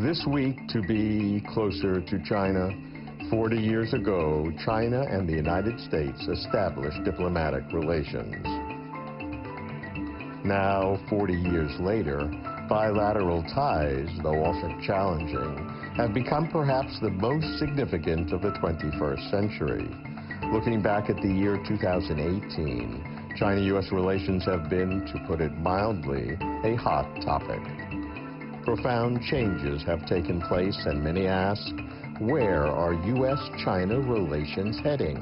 This week, to be closer to China, 40 years ago, China and the United States established diplomatic relations. Now, 40 years later, bilateral ties, though often challenging, have become perhaps the most significant of the 21st century. Looking back at the year 2018, China-U.S. relations have been, to put it mildly, a hot topic. Profound changes have taken place, and many ask, where are U.S.-China relations heading?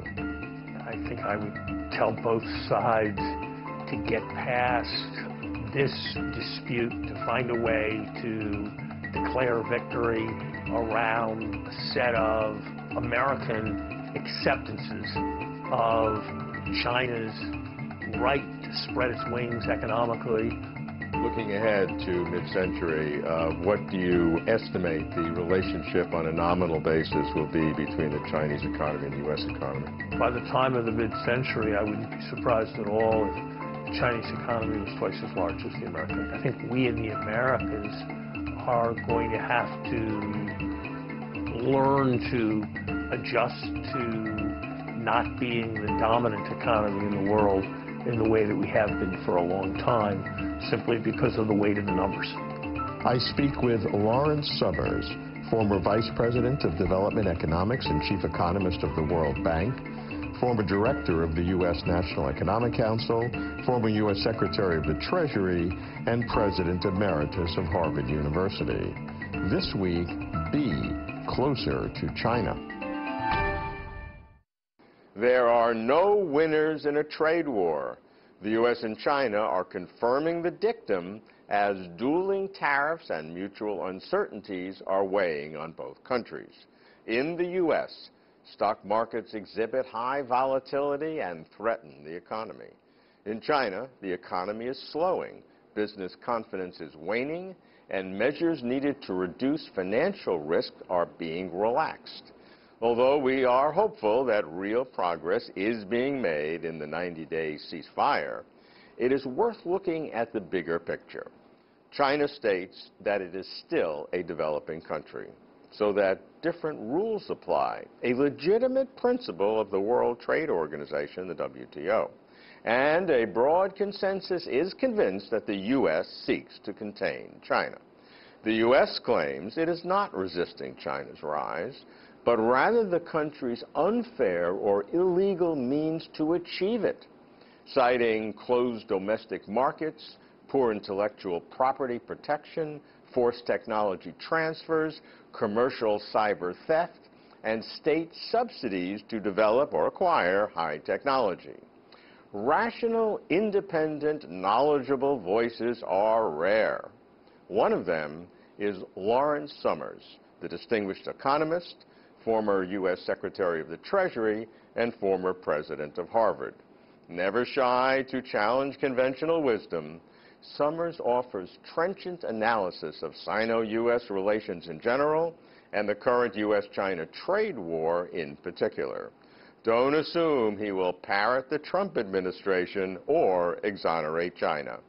I think I would tell both sides to get past this dispute, to find a way to declare victory around a set of American acceptances of China's right to spread its wings economically. Looking ahead to mid-century, what do you estimate the relationship on a nominal basis will be between the Chinese economy and the U.S. economy? By the time of the mid-century, I wouldn't be surprised at all if the Chinese economy was twice as large as the American. I think we in the Americas are going to have to learn to adjust to not being the dominant economy in the world in the way that we have been for a long time, simply because of the weight of the numbers. I speak with Lawrence Summers, former Vice President of Development Economics and Chief Economist of the World Bank, former Director of the U.S. National Economic Council, former U.S. Secretary of the Treasury, and President Emeritus of Harvard University. This week, be closer to China. There are no winners in a trade war. The U.S. and China are confirming the dictum as dueling tariffs and mutual uncertainties are weighing on both countries. In the U.S., stock markets exhibit high volatility and threaten the economy. In China, the economy is slowing, business confidence is waning, and measures needed to reduce financial risk are being relaxed. Although we are hopeful that real progress is being made in the 90-day ceasefire, it is worth looking at the bigger picture. China states that it is still a developing country, so that different rules apply, a legitimate principle of the World Trade Organization, the WTO. And a broad consensus is convinced that the U.S. seeks to contain China. The U.S. claims it is not resisting China's rise, but rather the country's unfair or illegal means to achieve it, citing closed domestic markets, poor intellectual property protection, forced technology transfers, commercial cyber theft, and state subsidies to develop or acquire high technology. Rational, independent, knowledgeable voices are rare. One of them is Lawrence Summers, the distinguished economist, former U.S. Secretary of the Treasury, and former President of Harvard. Never shy to challenge conventional wisdom, Summers offers trenchant analysis of Sino-U.S. relations in general and the current U.S.-China trade war in particular. Don't assume he will parrot the Trump administration or exonerate China.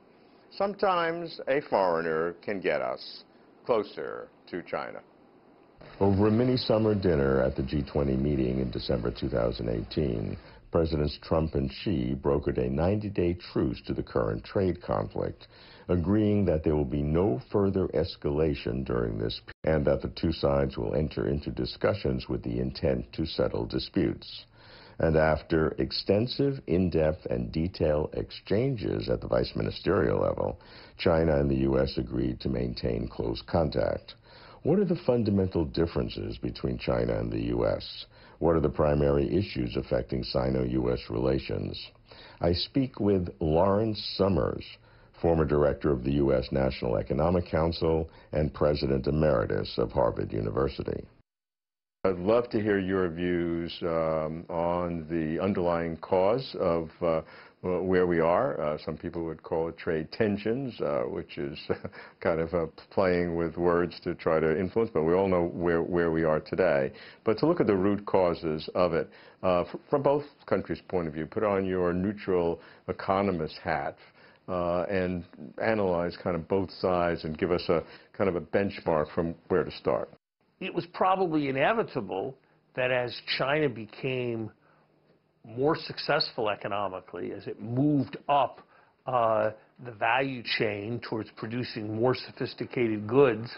Sometimes a foreigner can get us closer to China. Over a mini-summer dinner at the G20 meeting in December 2018, Presidents Trump and Xi brokered a 90-day truce to the current trade conflict, agreeing that there will be no further escalation during this and that the two sides will enter into discussions with the intent to settle disputes. And after extensive, in-depth, and detailed exchanges at the vice ministerial level, China and the U.S. agreed to maintain close contact. What are the fundamental differences between China and the U.S.? What are the primary issues affecting Sino-U.S. relations? I speak with Lawrence Summers, former director of the U.S. National Economic Council and President Emeritus of Harvard University. I'd love to hear your views on the underlying cause of where we are. Some people would call it trade tensions, which is kind of playing with words to try to influence, but we all know where we are today. But to look at the root causes of it, from both countries' point of view, put on your neutral economist hat. and analyze kind of both sides and give us a kind of a benchmark from where to start? It was probably inevitable that as China became more successful economically, as it moved up the value chain towards producing more sophisticated goods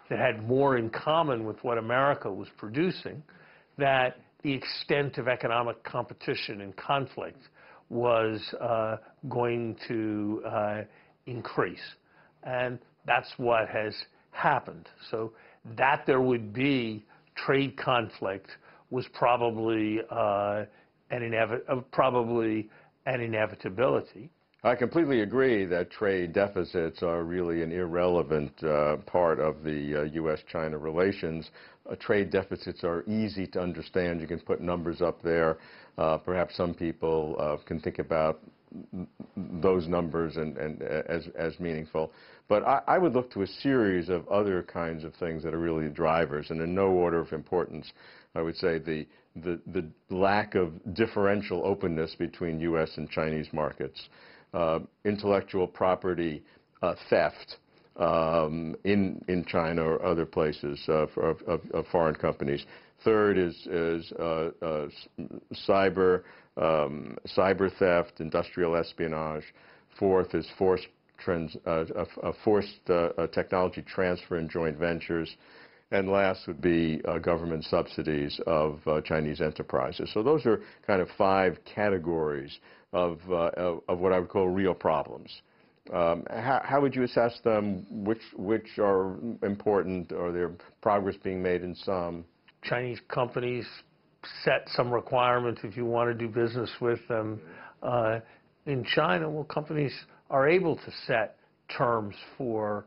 that had more in common with what America was producing, that the extent of economic competition and conflict was going to increase. And that's what has happened. So that there would be trade conflict was probably an inevitability. I completely agree that trade deficits are really an irrelevant part of the U.S.-China relations. Trade deficits are easy to understand. You can put numbers up there. Perhaps some people can think about those numbers as meaningful. But I would look to a series of other kinds of things that are really drivers, and in no order of importance. I would say the lack of differential openness between U.S. and Chinese markets, intellectual property theft in China or other places of foreign companies. Third is cyber theft, industrial espionage. Fourth is forced technology transfer and joint ventures. And last would be government subsidies of Chinese enterprises. So those are kind of 5 categories of what I would call real problems. How would you assess them? Which are important? Are there progress being made in some? Chinese companies set some requirements if you want to do business with them. In China, well, companies are able to set terms for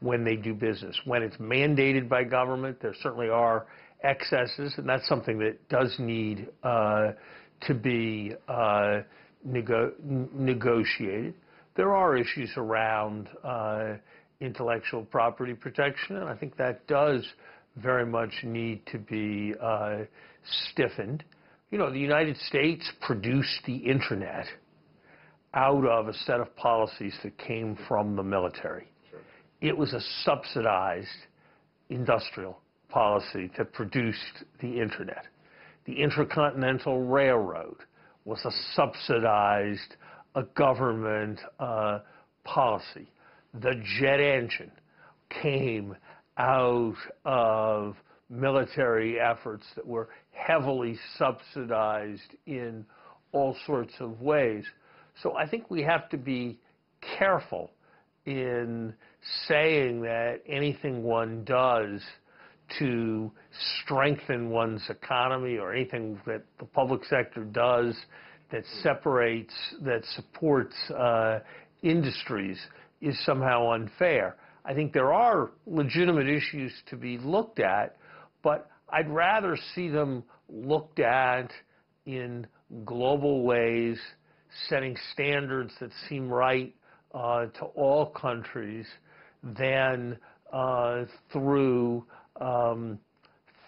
when they do business. When it's mandated by government, there certainly are excesses, and that's something that does need to be negotiated. There are issues around intellectual property protection, and I think that does very much need to be stiffened. You know, the United States produced the Internet out of a set of policies that came from the military. Sure. It was a subsidized industrial policy that produced the Internet. The Intercontinental Railroad was a subsidized government policy. The jet engine came out of military efforts that were heavily subsidized in all sorts of ways. So I think we have to be careful in saying that anything one does to strengthen one's economy or anything that the public sector does that supports industries is somehow unfair. I think there are legitimate issues to be looked at, but I'd rather see them looked at in global ways, setting standards that seem right to all countries, than through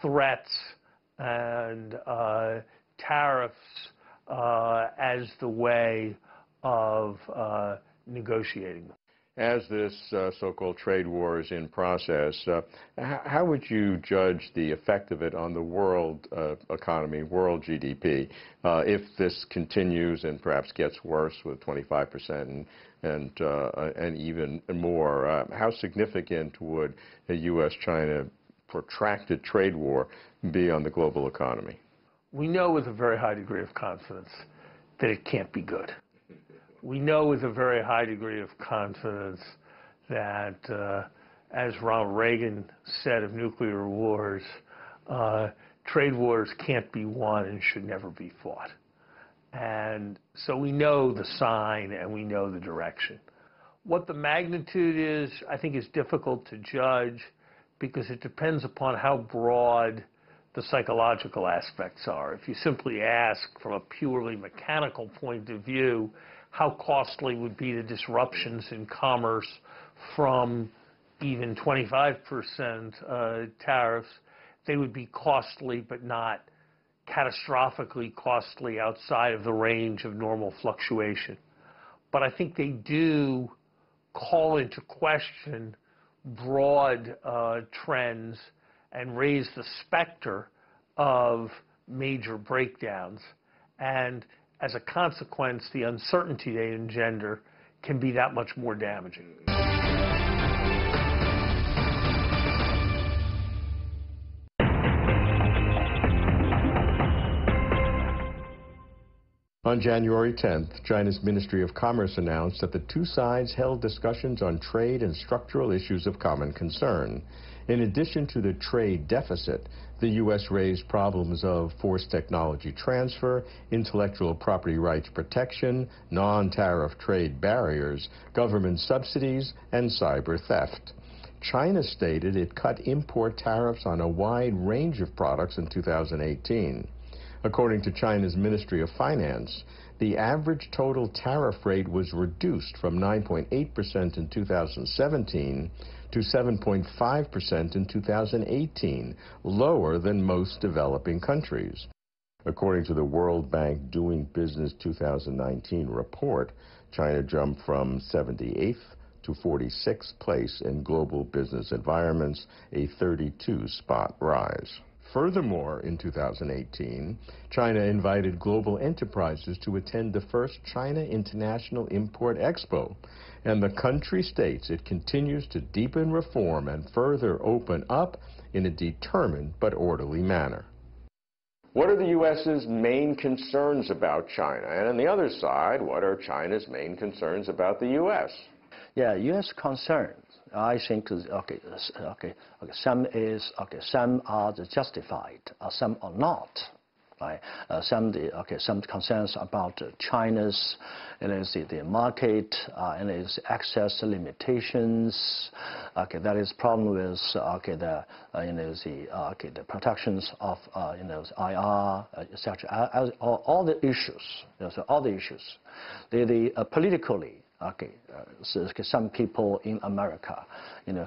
threats and tariffs as the way of negotiating them. As this so-called trade war is in process, how would you judge the effect of it on the world economy, world GDP, if this continues and perhaps gets worse with 25% and even more? How significant would a U.S.-China protracted trade war be on the global economy? We know with a very high degree of confidence that it can't be good. We know with a very high degree of confidence that, as Ronald Reagan said of nuclear wars, trade wars can't be won and should never be fought. And so we know the sign and we know the direction. What the magnitude is, I think, is difficult to judge because it depends upon how broad the psychological aspects are. If you simply ask from a purely mechanical point of view, how costly would be the disruptions in commerce from even 25% tariffs, they would be costly but not catastrophically costly outside of the range of normal fluctuation. but I think they do call into question broad trends and raise the specter of major breakdowns. And as a consequence, the uncertainty they engender can be that much more damaging. On January 10th, China's Ministry of Commerce announced that the two sides held discussions on trade and structural issues of common concern. In addition to the trade deficit, the U.S. raised problems of forced technology transfer, intellectual property rights protection, non-tariff trade barriers, government subsidies, and cyber theft. China stated it cut import tariffs on a wide range of products in 2018. According to China's Ministry of Finance, the average total tariff rate was reduced from 9.8% in 2017 to 7.5% in 2018, lower than most developing countries. According to the World Bank Doing Business 2019 report, China jumped from 78th to 46th place in global business environments, a 32-spot rise. Furthermore, in 2018, China invited global enterprises to attend the first China International Import Expo, and the country states it continues to deepen reform and further open up in a determined but orderly manner. What are the U.S.'s main concerns about China? And on the other side, what are China's main concerns about the U.S.? Yeah, U.S. concerns, I think, some are justified, some are not. Right? Some concerns about China's, the market, and its access limitations. That is problem with the protections of IR, etc. All the issues, all the issues. Politically. So some people in America,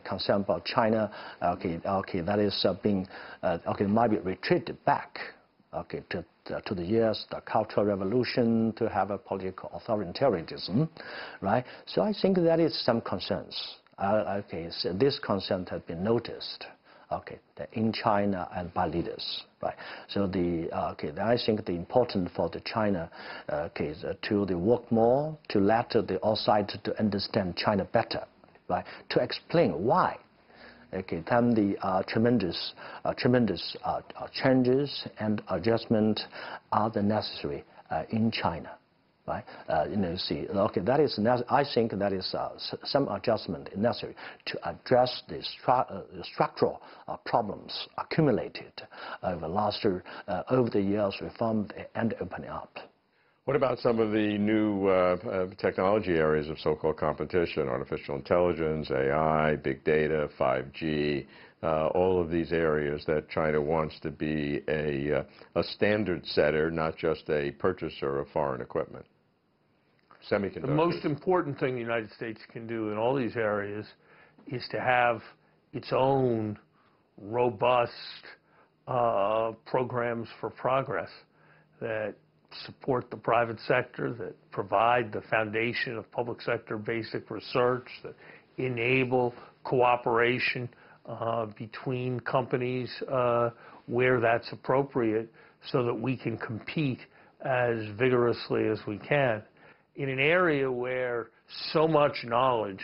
concerned about China, that is being, might be retreated back, to the years, the Cultural Revolution, to have a political authoritarianism, right? So I think that is some concerns. So this concern has been noticed, in China and by leaders, right? So I think the important for the China to work more, to let the outside to understand China better, right? To explain why. Then the tremendous changes and adjustment are the necessary in China. Right? That is I think that is some adjustment necessary to address the structural problems accumulated over the years reform and opening up. What about some of the new technology areas of so-called competition, artificial intelligence, AI, big data, 5G, all of these areas that China wants to be a standard setter, not just a purchaser of foreign equipment? Semiconductors. The most important thing the United States can do in all these areas is to have its own robust programs for progress that support the private sector, that provide the foundation of public sector basic research, that enable cooperation between companies where that's appropriate, so that we can compete as vigorously as we can in an area where so much knowledge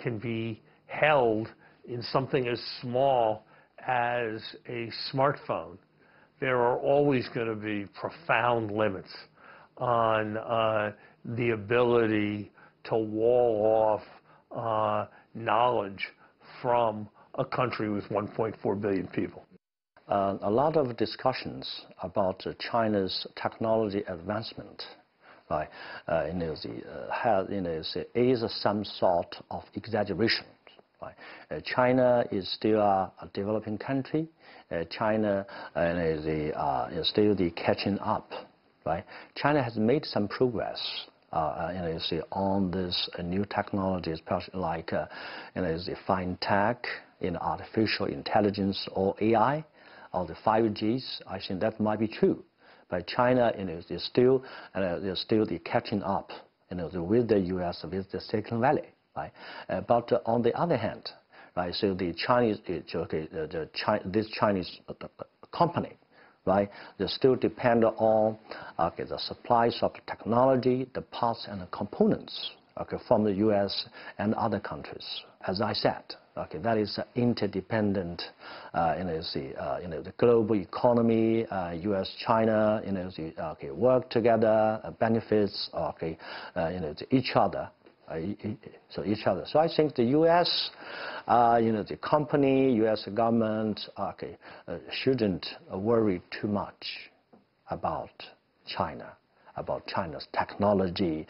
can be held in something as small as a smartphone. There are always going to be profound limits on the ability to wall off knowledge from a country with 1.4 billion people. A lot of discussions about China's technology advancement, right? Is some sort of exaggeration. Right? China is still a developing country. China is still catching up. Right? China has made some progress on this new technology, especially like fine tech, artificial intelligence or AI, or the 5Gs. I think that might be true. But China is still catching up with the U.S., with the Silicon Valley, right? But on the other hand, right, so the Chinese, this Chinese company, right, they still depend on the supplies of technology, the parts and the components, from the U.S. and other countries. As I said, that is interdependent, the global economy, U.S., China, work together, benefits, to each other. So I think the U.S., the company, U.S. government, shouldn't worry too much about China, about China's technology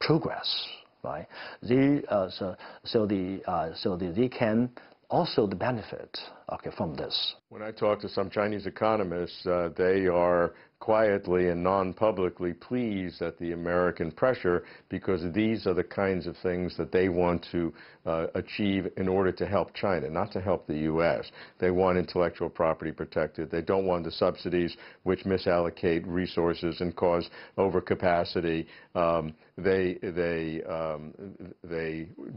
progress, right? They can also benefit, from this. When I talk to some Chinese economists, they are quietly and non-publicly pleased at the American pressure because these are the kinds of things that they want to achieve in order to help China, not to help the U.S. They want intellectual property protected. They don't want the subsidies which misallocate resources and cause overcapacity. They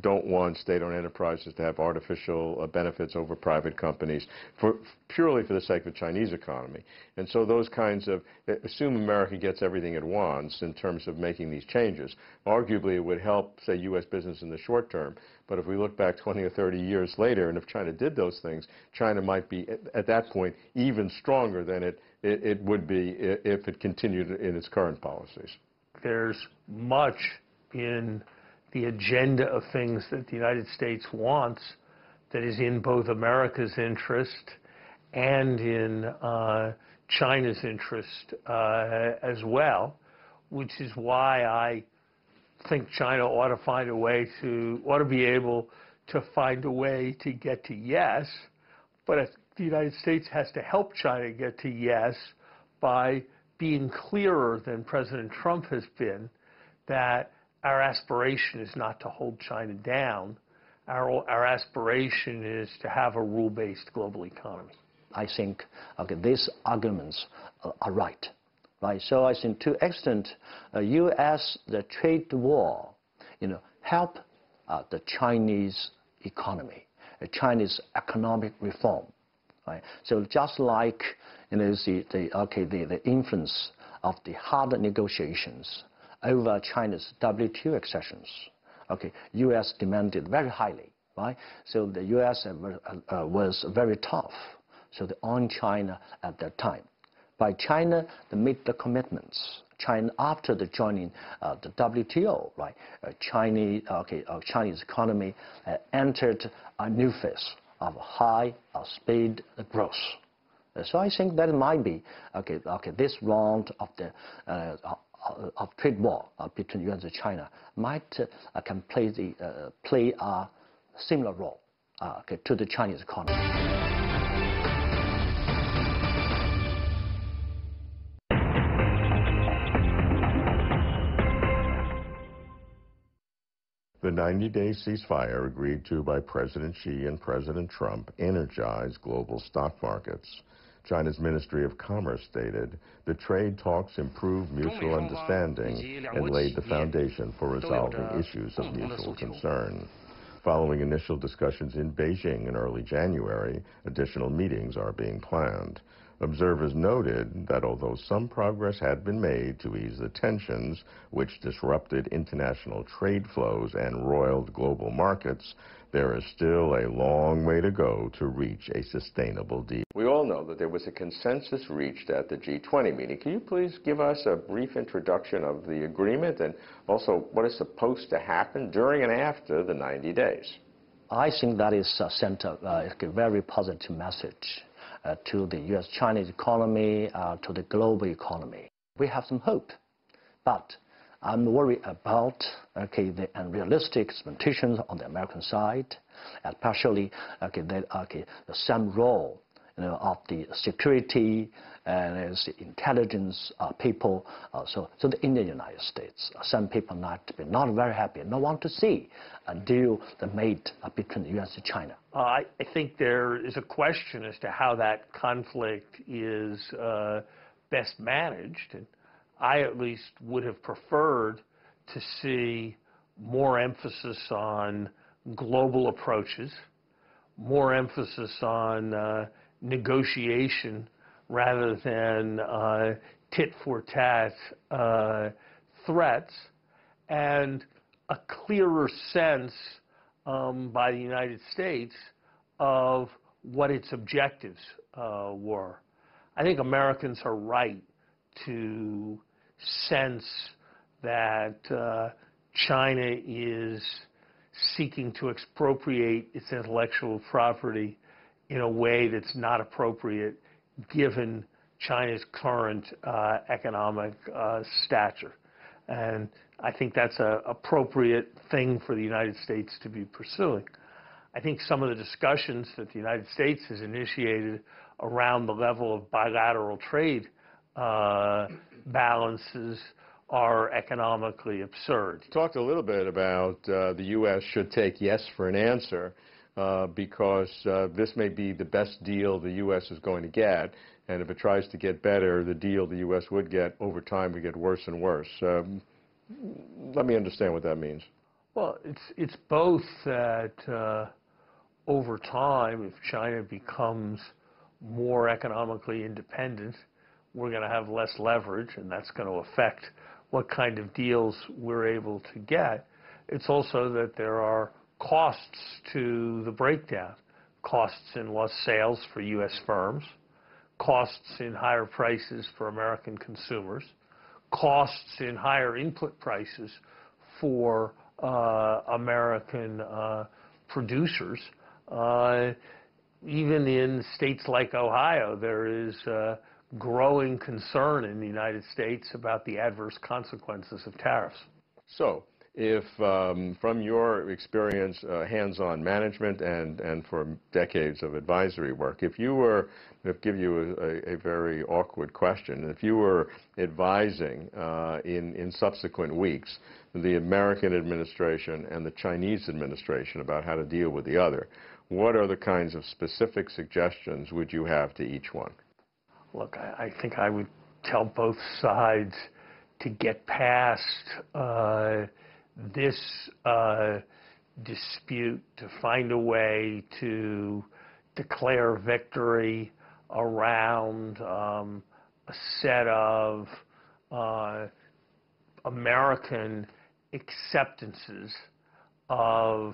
don't want state-owned enterprises to have artificial benefits over private companies purely for the sake of the Chinese economy. And so those kinds of, assume America gets everything it wants in terms of making these changes. Arguably, it would help, say, U.S. business in the short term. But if we look back 20 or 30 years later, and if China did those things, China might be, at that point, even stronger than it would be if it continued in its current policies. There's much in the agenda of things that the United States wants that is in both America's interest and in China's interest as well, which is why I think China ought to be able to find a way to get to yes, but the United States has to help China get to yes by being clearer than President Trump has been that our aspiration is not to hold China down. Our aspiration is to have a rule-based global economy. I think these arguments are right. Right. So I think to extent, U.S. the trade war, help the Chinese economy, the Chinese economic reform. Right. So just like the influence of the hard negotiations over China's WTO accessions, U.S. demanded very highly. Right. So the U.S. was very tough. So on China at that time. By China, they made the commitments. China, after the joining the WTO, right? Chinese economy entered a new phase of high speed growth. So I think that might be this round of the of trade war between U.S. and China might can play a similar role to the Chinese economy. The 90-day ceasefire agreed to by President Xi and President Trump energized global stock markets. China's Ministry of Commerce stated the trade talks improved mutual understanding and laid the foundation for resolving issues of mutual concern. Following initial discussions in Beijing in early January, additional meetings are being planned. Observers noted that although some progress had been made to ease the tensions which disrupted international trade flows and roiled global markets, there is still a long way to go to reach a sustainable deal. We all know that there was a consensus reached at the G20 meeting. Can you please give us a brief introduction of the agreement and also what is supposed to happen during and after the 90 days? I think that is sent a very positive message to the U.S.-Chinese economy, to the global economy. We have some hope, but I'm worried about the unrealistic expectations on the American side, especially some role of the security and the intelligence people. So in the United States, some people not very happy, not want to see a deal made between the U.S. and China. I think there is a question as to how that conflict is best managed. And I at least would have preferred to see more emphasis on global approaches, more emphasis on negotiation rather than tit-for-tat threats, and a clearer sense by the United States of what its objectives were. I think Americans are right to sense that China is seeking to expropriate its intellectual property in a way that's not appropriate given China's current economic stature. And I think that's an appropriate thing for the United States to be pursuing. I think some of the discussions that the United States has initiated around the level of bilateral trade balances are economically absurd. You talked a little bit about the U.S. should take yes for an answer because this may be the best deal the U.S. is going to get, and if it tries to get better, the deal the U.S. would get over time would get worse and worse. Let me understand what that means. Well, it's both that over time, if China becomes more economically independent, we're going to have less leverage, and that's going to affect what kind of deals we're able to get. It's also that there are costs to the breakdown, costs in lost sales for U.S. firms, costs in higher prices for American consumers, costs in higher input prices for American producers. Even in states like Ohio, there is growing concern in the United States about the adverse consequences of tariffs. So, if from your experience, hands-on management and for decades of advisory work, if you were, give you a very awkward question, if you were advising in subsequent weeks the American administration and the Chinese administration about how to deal with the other, what are the kinds of specific suggestions would you have to each one? Look, I think I would tell both sides to get past this dispute, to find a way to declare victory around a set of American acceptances of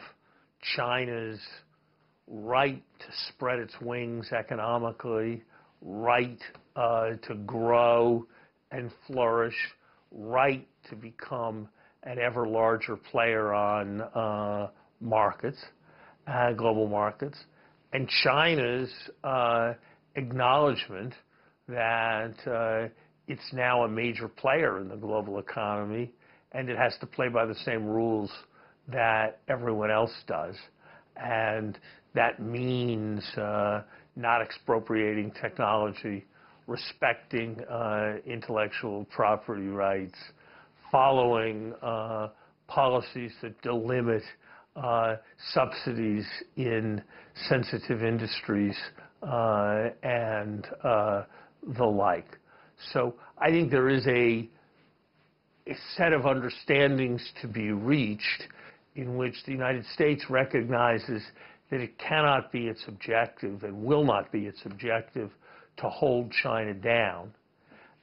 China's right to spread its wings economically, right to grow and flourish, right to become an ever larger player on markets, global markets, and China's acknowledgement that it's now a major player in the global economy and it has to play by the same rules that everyone else does. And that means not expropriating technology, respecting intellectual property rights, following policies that delimit subsidies in sensitive industries and the like. So I think there is a set of understandings to be reached in which the United States recognizes that it cannot be its objective and will not be its objective to hold China down.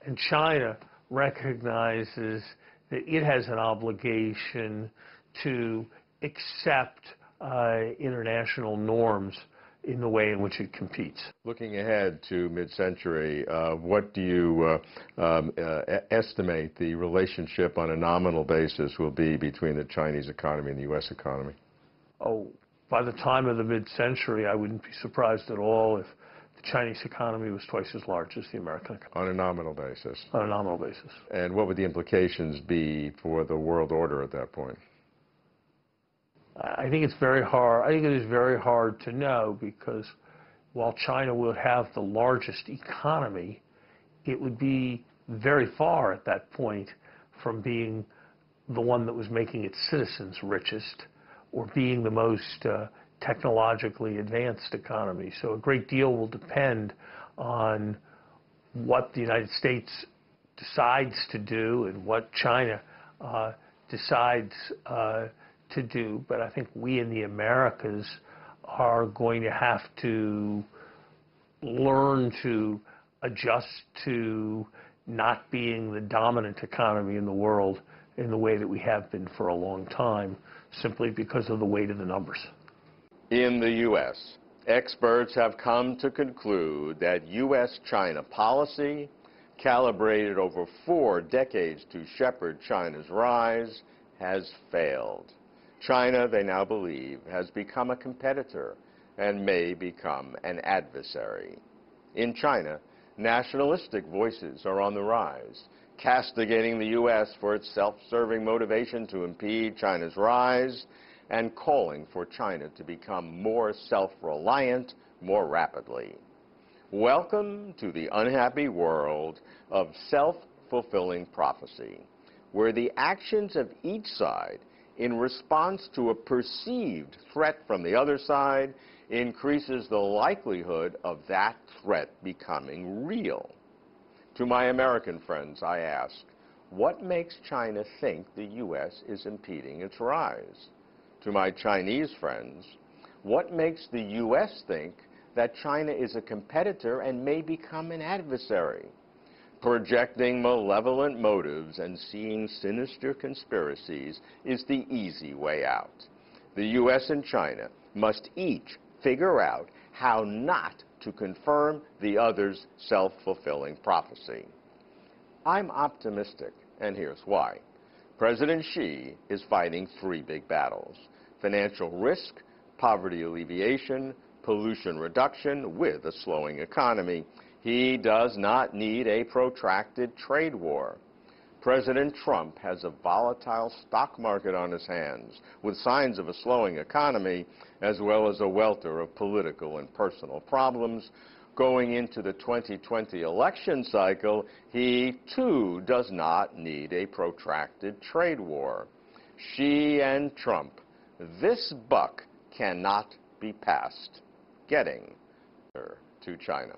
And China recognizes that it has an obligation to accept international norms in the way in which it competes. Looking ahead to mid-century, what do you estimate the relationship on a nominal basis will be between the Chinese economy and the U.S. economy? Oh, by the time of the mid-century, I wouldn't be surprised at all if the Chinese economy was twice as large as the American economy. On a nominal basis? On a nominal basis. And what would the implications be for the world order at that point? I think it's very hard. I think it is very hard to know because while China would have the largest economy, it would be very far at that point from being the one that was making its citizens richest or being the most technologically advanced economy. So a great deal will depend on what the United States decides to do and what China decides to do, but I think we in the Americas are going to have to learn to adjust to not being the dominant economy in the world in the way that we have been for a long time, simply because of the weight of the numbers. In the U.S., experts have come to conclude that U.S.-China policy, calibrated over 4 decades to shepherd China's rise, has failed. China, they now believe, has become a competitor and may become an adversary. In China, nationalistic voices are on the rise, castigating the U.S. for its self-serving motivation to impede China's rise and calling for China to become more self-reliant more rapidly. Welcome to the unhappy world of self-fulfilling prophecy, where the actions of each side in response to a perceived threat from the other side increases the likelihood of that threat becoming real. To my American friends, I ask, what makes China think the U.S. is impeding its rise? To my Chinese friends, what makes the U.S. think that China is a competitor and may become an adversary? Projecting malevolent motives and seeing sinister conspiracies is the easy way out. The U.S. and China must each figure out how not to confirm the other's self-fulfilling prophecy. I'm optimistic, and here's why. President Xi is fighting 3 big battles: financial risk, poverty alleviation, pollution reduction with a slowing economy. He does not need a protracted trade war. President Trump has a volatile stock market on his hands, with signs of a slowing economy, as well as a welter of political and personal problems. Going into the 2020 election cycle, he, too, does not need a protracted trade war. Xi and Trump, this buck cannot be passed. Getting to China.